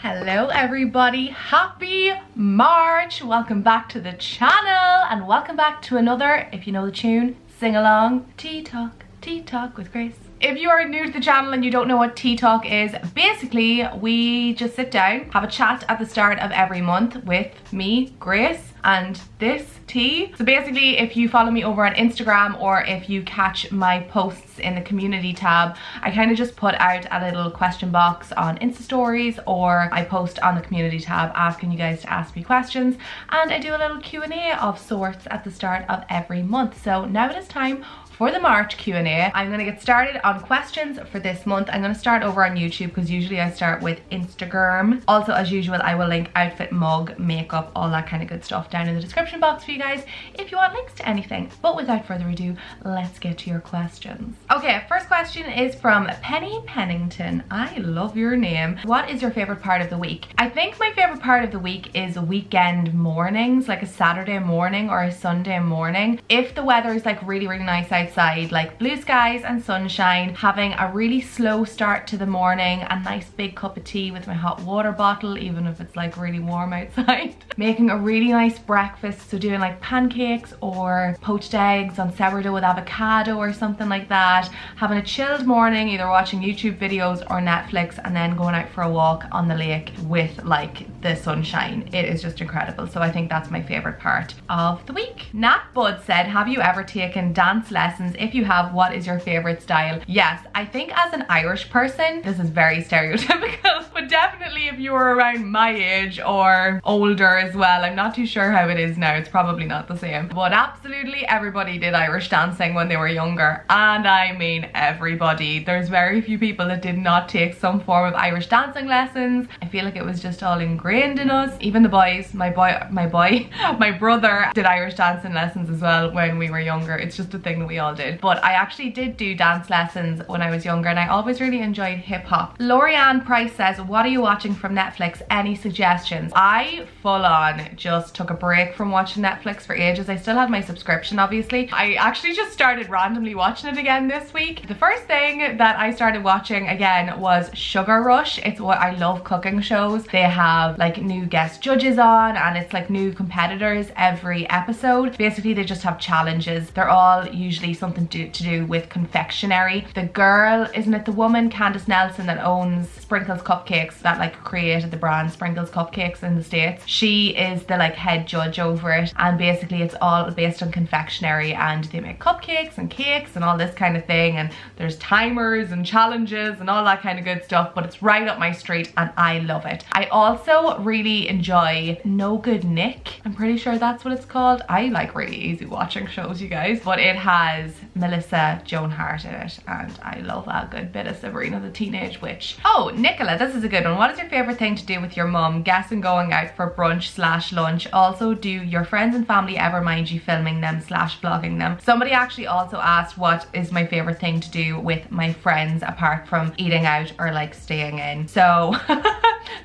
Hello everybody, happy March. Welcome back to the channel and welcome back to another, if you know the tune, sing along, Tea Talk with Grace. If you are new to the channel and you don't know what Tea Talk is, basically we just sit down, have a chat at the start of every month with me, Grace, and this tea. So basically, if you follow me over on Instagram or if you catch my posts in the community tab, I kind of just put out a little question box on Insta stories, or I post on the community tab asking you guys to ask me questions, and I do a little Q&A of sorts at the start of every month. So now it is time for the March Q&A. I'm gonna get started on questions for this month. I'm gonna start over on YouTube because usually I start with Instagram. Also, as usual, I will link outfit, mug, makeup, all that kind of good stuff down in the description box for you guys if you want links to anything. But without further ado, let's get to your questions. Okay, first question is from Penny Pennington. I love your name. What is your favorite part of the week? I think my favorite part of the week is weekend mornings, like a Saturday morning or a Sunday morning. If the weather is like really nice outside, like blue skies and sunshine, having a really slow start to the morning, a nice big cup of tea with my hot water bottle, even if it's like really warm outside. Making a really nice breakfast, so doing like pancakes or poached eggs on sourdough with avocado or something like that. Having a chilled morning, either watching YouTube videos or Netflix, and then going out for a walk on the lake with like the sunshine. It is just incredible. So I think that's my favorite part of the week. Nat Bud said, have you ever taken dance lessons? If you have, what is your favorite style? Yes, I think as an Irish person, this is very stereotypical, but definitely if you were around my age or older as well, I'm not too sure how it is now, it's probably not the same, but absolutely everybody did Irish dancing when they were younger, and I mean everybody. There's very few people that did not take some form of Irish dancing lessons. I feel like it was just all ingrained in us. Even the boys, my brother did Irish dancing lessons as well when we were younger. It's just a thing that we all did. But I actually did do dance lessons when I was younger, and I always really enjoyed hip-hop. Lorianne Price says, what are you watching from Netflix? Any suggestions? I full on just took a break from watching Netflix for ages. I still had my subscription, obviously. I actually just started randomly watching it again this week. The first thing that I started watching again was Sugar Rush. It's what I love, cooking shows. They have like new guest judges on, and it's like new competitors every episode. Basically, they just have challenges. They're all usually something to do with confectionery. The girl, isn't it the woman, Candice Nelson, that owns Sprinkles Cupcakes, that like created the brand Sprinkles Cupcakes in the States? She is the like head judge over it, and basically it's all based on confectionery, and they make cupcakes and cakes and all this kind of thing, and there's timers and challenges and all that kind of good stuff, but it's right up my street and I love it. I also really enjoy No Good Nick. I'm pretty sure that's what it's called. I like really easy watching shows, you guys, but it has Melissa Joan Hart in it, and I love a good bit of Sabrina the Teenage Witch. Oh, Nicola, this is a good one. What is your favorite thing to do with your mum? Guessing going out for brunch/lunch. Also, do your friends and family ever mind you filming them/vlogging them? Somebody actually also asked what is my favorite thing to do with my friends apart from eating out or like staying in. So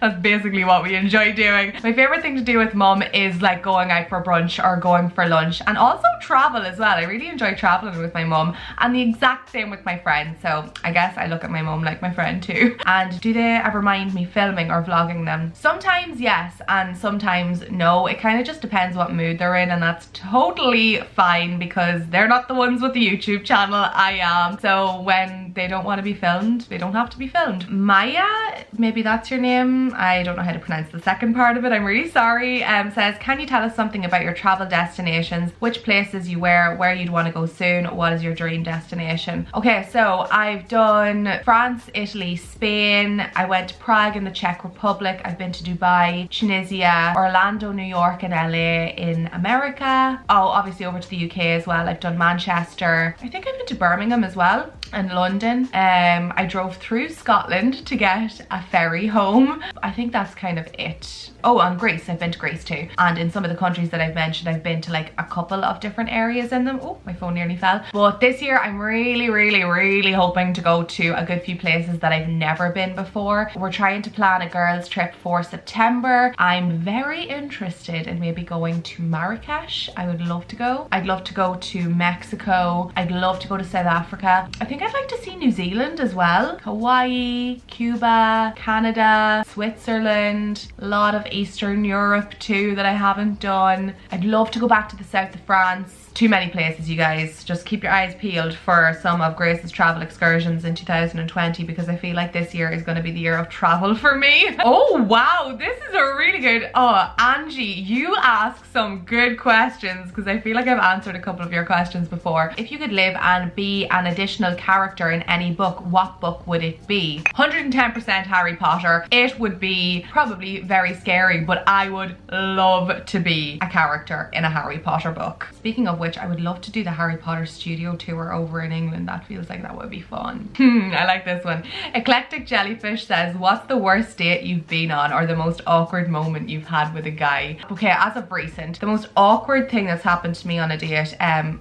that's basically what we enjoy doing. My favorite thing to do with mum is like going out for brunch or going for lunch, and also travel as well. I really enjoy traveling with my mum, and the exact same with my friends. So I guess I look at my mum like my friend too. And do they ever mind me filming or vlogging them? Sometimes yes, and sometimes no. It kind of just depends what mood they're in, and that's totally fine because they're not the ones with the YouTube channel, I am. So when they don't want to be filmed, they don't have to be filmed. Maya, maybe that's your name, I don't know how to pronounce the second part of it, I'm really sorry, says, can you tell us something about your travel destinations, which places you were, where you'd want to go soon, what is your dream destination? Okay, so I've done France, Italy, Spain, I went to Prague in the Czech Republic, I've been to Dubai, Tunisia, Orlando, New York, and LA in America. Oh, obviously over to the UK as well. I've done Manchester, I think I've been to Birmingham as well, and London. I drove through Scotland to get a ferry home. I think that's kind of it. Oh, and Greece, I've been to Greece too. And in some of the countries that I've mentioned, I've been to like a couple of different areas in them. Oh, my phone nearly fell. But this year I'm really hoping to go to a good few places that I've never been before. We're trying to plan a girls trip for September. I'm very interested in maybe going to Marrakesh. I would love to go. I'd love to go to Mexico. I'd love to go to South Africa. I think think I'd like to see New Zealand as well. Hawaii, Cuba, Canada, Switzerland, a lot of Eastern Europe too that I haven't done. I'd love to go back to the south of France. Too many places, you guys. Just keep your eyes peeled for some of Grace's travel excursions in 2020 because I feel like this year is going to be the year of travel for me. Oh wow, this is a really good, oh Angie, you ask some good questions because I feel like I've answered a couple of your questions before. If you could live and be an additional character in any book, what book would it be? 110% Harry Potter. It would be probably very scary, but I would love to be a character in a Harry Potter book. Speaking of which, I would love to do the Harry Potter studio tour over in England. That feels like that would be fun. I like this one. Eclectic Jellyfish says, what's the worst date you've been on or the most awkward moment you've had with a guy? Okay, as of recent, the most awkward thing that's happened to me on a date,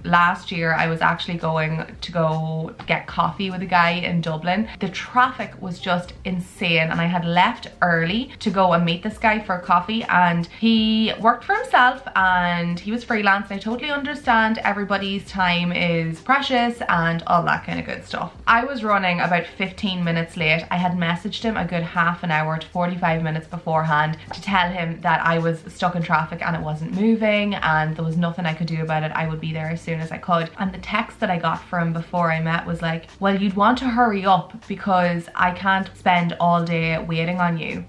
last year I was actually going to go get coffee with a guy in Dublin. The traffic was just insane and I had left early to go and meet this guy for coffee, and he worked for himself and he was freelance, and I totally understand everybody's time is precious and all that kind of good stuff. I was running about 15 minutes late. I had messaged him a good half an hour to 45 minutes beforehand to tell him that I was stuck in traffic and it wasn't moving and there was nothing I could do about it. I would be there as soon as I could. And the text that I got from him before I met was like, well, you'd want to hurry up because I can't spend all day waiting on you.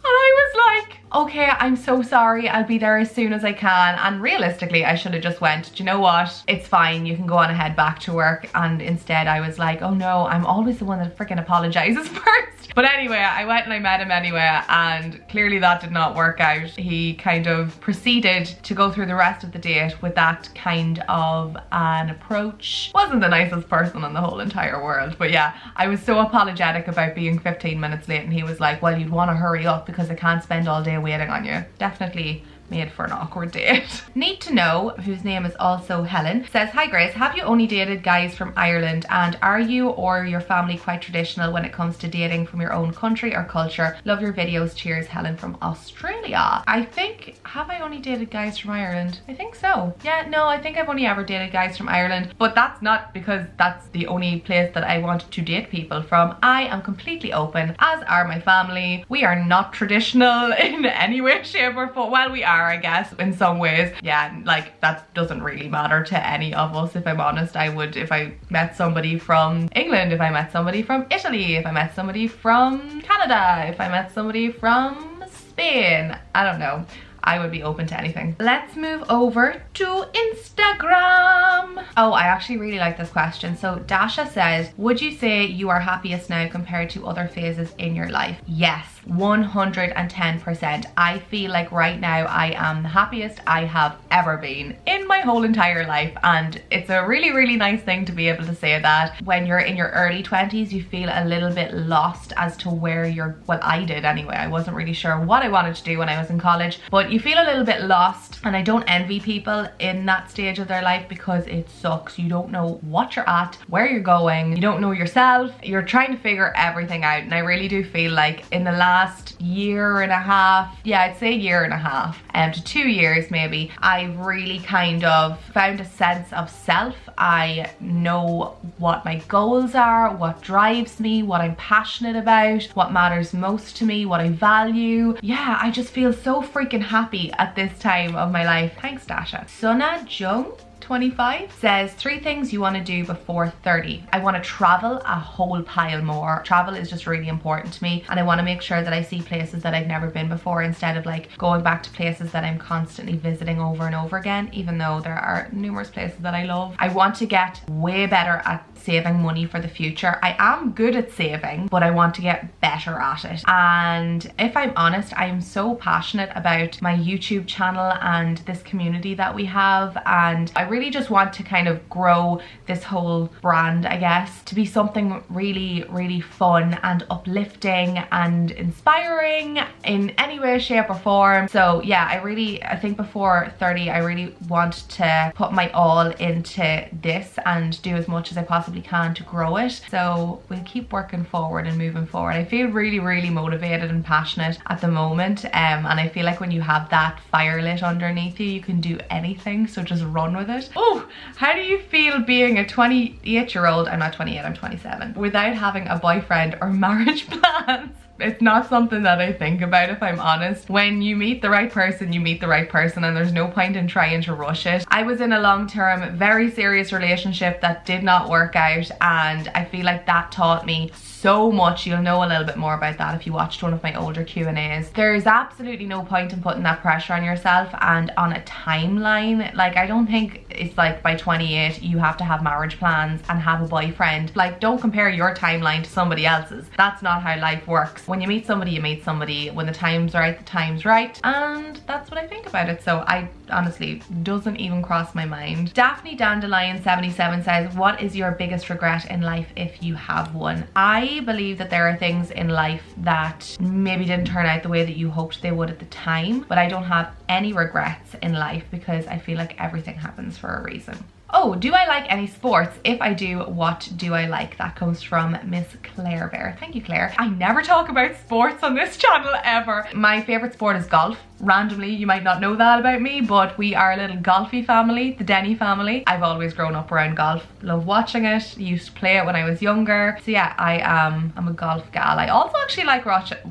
And I was like, okay, I'm so sorry, I'll be there as soon as I can. And realistically, I should have just went, do you know what? It's fine, you can go on ahead back to work. And instead I was like, oh no, I'm always the one that freaking apologizes first. But anyway, I went and I met him anyway, and clearly that did not work out. He kind of proceeded to go through the rest of the date with that kind of an approach. Wasn't the nicest person in the whole entire world, but yeah, I was so apologetic about being 15 minutes late and he was like, well, you'd want to hurry up because I can't spend all day waiting on you. Definitely made for an awkward date. Need to Know, whose name is also Helen, says, hi Grace, have you only dated guys from Ireland, and are you or your family quite traditional when it comes to dating from your own country or culture? Love your videos. Cheers, Helen from Australia. I think, have I only dated guys from Ireland? I think so. Yeah, no, I think I've only ever dated guys from Ireland, but that's not because that's the only place that I want to date people from. I am completely open, as are my family. We are not traditional in any way, shape or form. Well, we are, I guess, in some ways. Yeah, like that doesn't really matter to any of us, if I'm honest. I would, if I met somebody from England, if I met somebody from Italy, if I met somebody from Canada, if I met somebody from Spain, I don't know, I would be open to anything. Let's move over to Instagram. Oh, I actually really like this question. So Dasha says, would you say you are happiest now compared to other phases in your life? Yes, 110%. I feel like right now I am the happiest I have ever been in my whole entire life, and it's a really, really nice thing to be able to say that. When you're in your early 20s, you feel a little bit lost as to where you're, well, I did anyway. I wasn't really sure what I wanted to do when I was in college, but you feel a little bit lost, and I don't envy people in that stage of their life because it sucks. You don't know what you're at, where you're going, you don't know yourself, you're trying to figure everything out. And I really do feel like in the last year and a half, yeah, I'd say year and a half to 2 years maybe, I've really kind of found a sense of self. I know what my goals are, what drives me, what I'm passionate about, what matters most to me, what I value. Yeah, I just feel so freaking happy at this time of my life. Thanks, Dasha. Sona Jung 25 says, 3 things you want to do before 30. I want to travel a whole pile more. Travel is just really important to me, and I want to make sure that I see places that I've never been before instead of like going back to places that I'm constantly visiting over and over again, even though there are numerous places that I love. I want to get way better at saving money for the future. I am good at saving, but I want to get better at it. And if I'm honest, I am so passionate about my YouTube channel and this community that we have, and I really just want to kind of grow this whole brand, I guess, to be something really, really fun and uplifting and inspiring in any way, shape or form. So yeah, I think before 30, I really want to put my all into this and do as much as I possibly possibly can to grow it. So we'll keep working forward and moving forward. I feel really, really motivated and passionate at the moment, and I feel like when you have that fire lit underneath you, you can do anything, so just run with it. Oh, how do you feel being a 28-year-old, I'm not 28, I'm 27, without having a boyfriend or marriage plans? It's not something that I think about, if I'm honest. When you meet the right person, you meet the right person, and there's no point in trying to rush it. I was in a long-term, very serious relationship that did not work out, and I feel like that taught me so much. You'll know a little bit more about that if you watched one of my older Q&As. There's absolutely no point in putting that pressure on yourself and on a timeline. Like, I don't think it's like by 28 you have to have marriage plans and have a boyfriend. Like, don't compare your timeline to somebody else's. That's not how life works. When you meet somebody, you meet somebody. When the time's right, the time's right, and that's what I think about it. So I honestly, doesn't even cross my mind. Daphne Dandelion 77 says, what is your biggest regret in life if you have one? I believe that there are things in life that maybe didn't turn out the way that you hoped they would at the time, but I don't have any regrets in life because I feel like everything happens for a reason. Oh, do I like any sports? If I do, what do I like? That comes from Miss Claire Bear. Thank you, Claire. I never talk about sports on this channel ever. My favorite sport is golf. Randomly, you might not know that about me, but we are a little golfy family, the Denny family. I've always grown up around golf. Love watching it. Used to play it when I was younger. So yeah, I'm a golf gal. I also actually like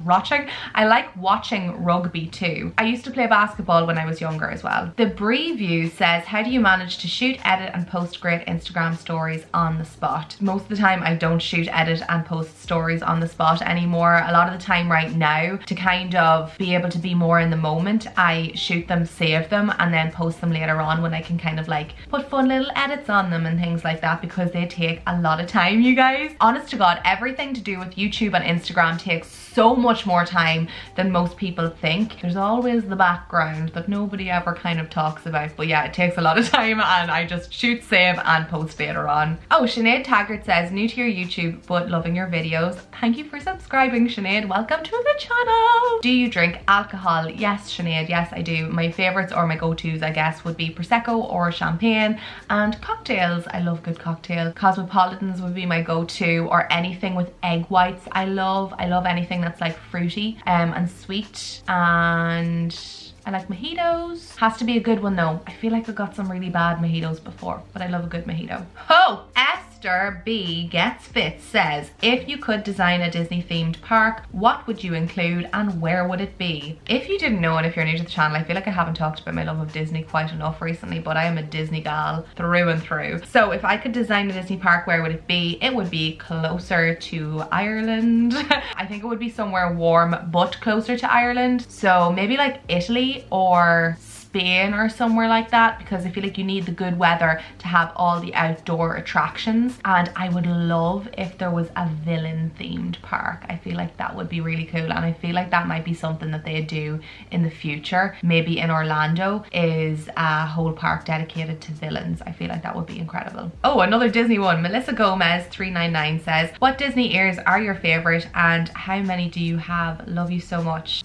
watching. I like watching rugby too. I used to play basketball when I was younger as well. The Bree View says, how do you manage to shoot, edit and post great Instagram stories on the spot? Most of the time I don't shoot, edit and post stories on the spot anymore. A lot of the time right now, to kind of be able to be more in the moment, I shoot them, save them, and then post them later on when I can kind of like put fun little edits on them and things like that, because they take a lot of time, you guys. Honest to God, everything to do with YouTube and Instagram takes so much more time than most people think. There's always the background that nobody ever kind of talks about, but yeah, it takes a lot of time and I just shoot, save and post later on. Oh, Sinead Taggart says, new to your YouTube but loving your videos. Thank you for subscribing, Sinead. Welcome to the channel. Do you drink alcohol? Yes, Sinead, yes I do. My favorites or my go-tos, I guess, would be Prosecco or champagne, and cocktails. I love good cocktails. Cosmopolitans would be my go-to, or anything with egg whites. I love anything that's like fruity and sweet, and I like mojitos. Has to be a good one though. I feel like I got some really bad mojitos before, but I love a good mojito. Oh, Esther B Gets Fit says, if you could design a Disney themed park, what would you include and where would it be? If you didn't know, and if you're new to the channel, I feel like I haven't talked about my love of Disney quite enough recently, but I am a Disney gal through and through. So if I could design a Disney park, where would it be? It would be closer to Ireland. I think it would be somewhere warm but closer to Ireland. So maybe like Italy or Spain or somewhere like that, because I feel like you need the good weather to have all the outdoor attractions. And I would love if there was a villain themed park. I feel like that would be really cool, and I feel like that might be something that they do in the future. Maybe in Orlando is a whole park dedicated to villains. I feel like that would be incredible. Oh, another Disney one. Melissa Gomez 399 says, what Disney ears are your favorite and how many do you have? Love you so much.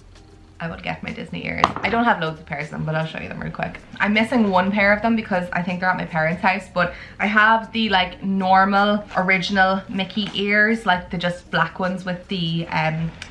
I would get my Disney ears. I don't have loads of pairs of them, but I'll show you them real quick. I'm missing one pair of them because I think they're at my parents' house, but I have the like normal original Mickey ears, like the just black ones with the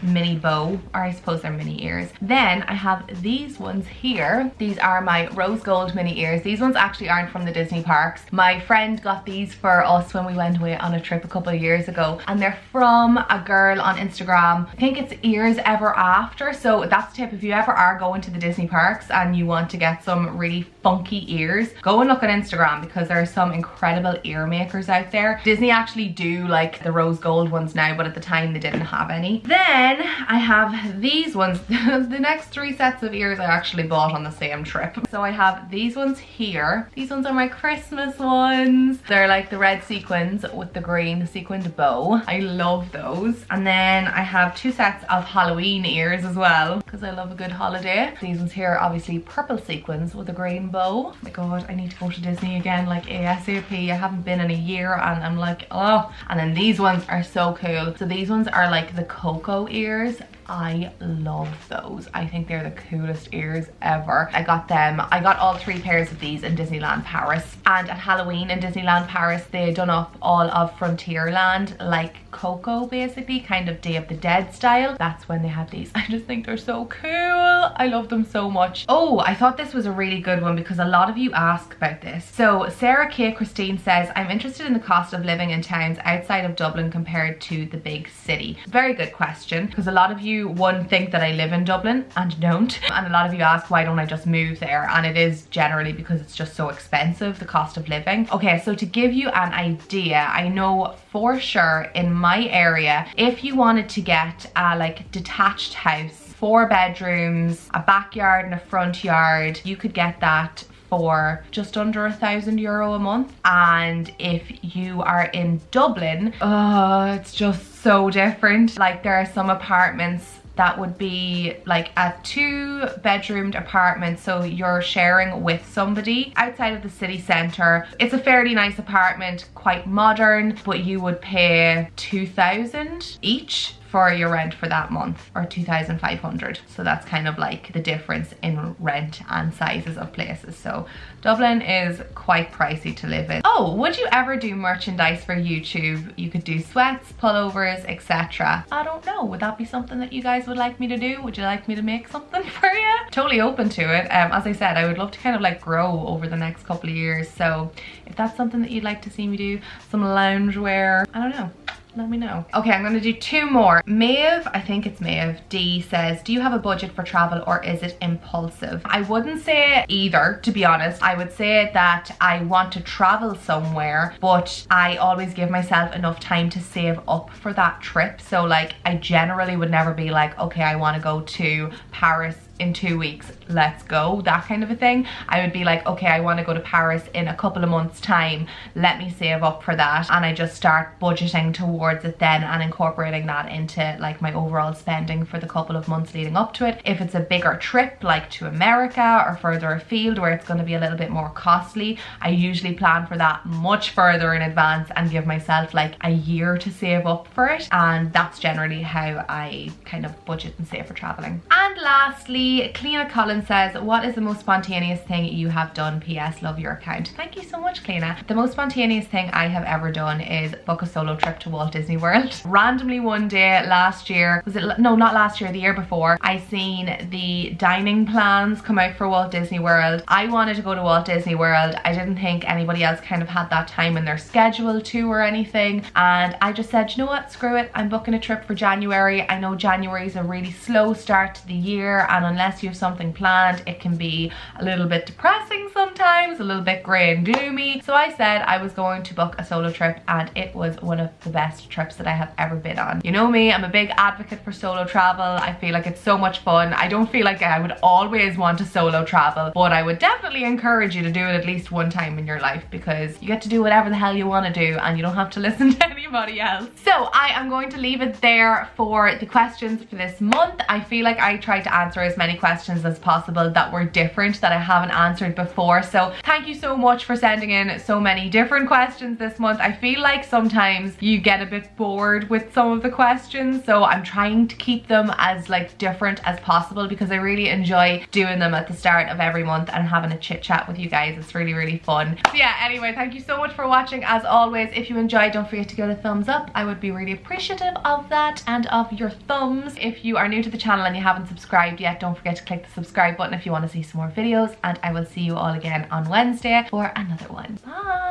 mini bow, or I suppose they're mini ears. Then I have these ones here. These are my rose gold mini ears. These ones actually aren't from the Disney parks. My friend got these for us when we went away on a trip a couple of years ago, and they're from a girl on Instagram. I think it's Ears Ever After. So that's the tip. If you ever are going to the Disney parks and you want to get some really funky ears, go and look on Instagram, because there are some incredible ear makers out there. Disney actually do like the rose gold ones now, but at the time they didn't have any. Then I have these ones. The next 3 sets of ears I actually bought on the same trip. So I have these ones here. These ones are my Christmas ones. They're like the red sequins with the green sequined bow. I love those. And then I have 2 sets of Halloween ears as well, because I love a good holiday. These ones here are obviously purple sequins with a green bow. Oh my god, I need to go to Disney again, like ASAP. I haven't been in a year and I'm like, oh. And then these ones are so cool. So these ones are like the Coco ears. I love those. I think they're the coolest ears ever. I got all 3 pairs of these in Disneyland Paris, and at Halloween in Disneyland Paris they done up all of Frontierland like Coco, basically kind of Day of the Dead style. That's when they had these. I just think they're so cool. I love them so much. Oh, I thought this was a really good one because a lot of you ask about this. So Sarah K. Christine says, I'm interested in the cost of living in towns outside of Dublin compared to the big city. Very good question, because a lot of you, one, think that I live in Dublin and don't, and a lot of you ask why don't I just move there, and it is generally because it's just so expensive, the cost of living. Okay, so to give you an idea, I know for sure in my area, if you wanted to get a like detached house, 4 bedrooms, a backyard and a front yard, you could get that for just under €1,000 a month. And if you are in Dublin, it's just so different. Like there are some apartments that would be like a 2-bedroomed apartment, so you're sharing with somebody outside of the city centre. It's a fairly nice apartment, quite modern, but you would pay 2,000 each for your rent for that month, or 2,500. So that's kind of like the difference in rent and sizes of places. So Dublin is quite pricey to live in. Oh, would you ever do merchandise for YouTube? You could do sweats, pullovers, etc. I don't know, would that be something that you guys would like me to do? Would you like me to make something for you? Totally open to it. As I said, I would love to kind of like grow over the next couple of years. So if that's something that you'd like to see me do, some loungewear, I don't know, let me know. Okay, I'm gonna do 2 more. Maeve, I think it's Maeve D, says, do you have a budget for travel or is it impulsive? I wouldn't say either, to be honest. I would say that I want to travel somewhere, but I always give myself enough time to save up for that trip. So like, I generally would never be like, okay, I want to go to Paris in 2 weeks, let's go, that kind of a thing. I would be like, okay, I want to go to Paris in a couple of months time, let me save up for that, and I just start budgeting towards it then and incorporating that into like my overall spending for the couple of months leading up to it. If it's a bigger trip like to America or further afield where it's going to be a little bit more costly, I usually plan for that much further in advance and give myself like a year to save up for it, and that's generally how I kind of budget and save for traveling. And lastly, Cleena Collins says, what is the most spontaneous thing you have done? PS, love your account. Thank you so much, Cleena. The most spontaneous thing I have ever done is book a solo trip to Walt Disney World. Randomly one day last year, no, not last year, the year before, I seen the dining plans come out for Walt Disney World. I wanted to go to Walt Disney World. I didn't think anybody else kind of had that time in their schedule to or anything, and I just said, you know what, screw it, I'm booking a trip for January. I know January is a really slow start to the year, and unless you have something planned, it can be a little bit depressing sometimes, a little bit grey and gloomy. So I said I was going to book a solo trip, and it was one of the best trips that I have ever been on. You know me, I'm a big advocate for solo travel. I feel like it's so much fun. I don't feel like I would always want to solo travel, but I would definitely encourage you to do it at least one time in your life, because you get to do whatever the hell you want to do and you don't have to listen to anybody else. So I am going to leave it there for the questions for this month. I feel like I tried to answer as many questions as possible that were different, that I haven't answered before. So thank you so much for sending in so many different questions this month. I feel like sometimes you get a bit bored with some of the questions, so I'm trying to keep them as like different as possible, because I really enjoy doing them at the start of every month and having a chit chat with you guys. It's really, really fun. So yeah, anyway, thank you so much for watching. As always, if you enjoyed, don't forget to give it a thumbs up. I would be really appreciative of that and of your thumbs. If you are new to the channel and you haven't subscribed yet, don't forget to click the subscribe button if you want to see some more videos, and I will see you all again on Wednesday for another one. Bye!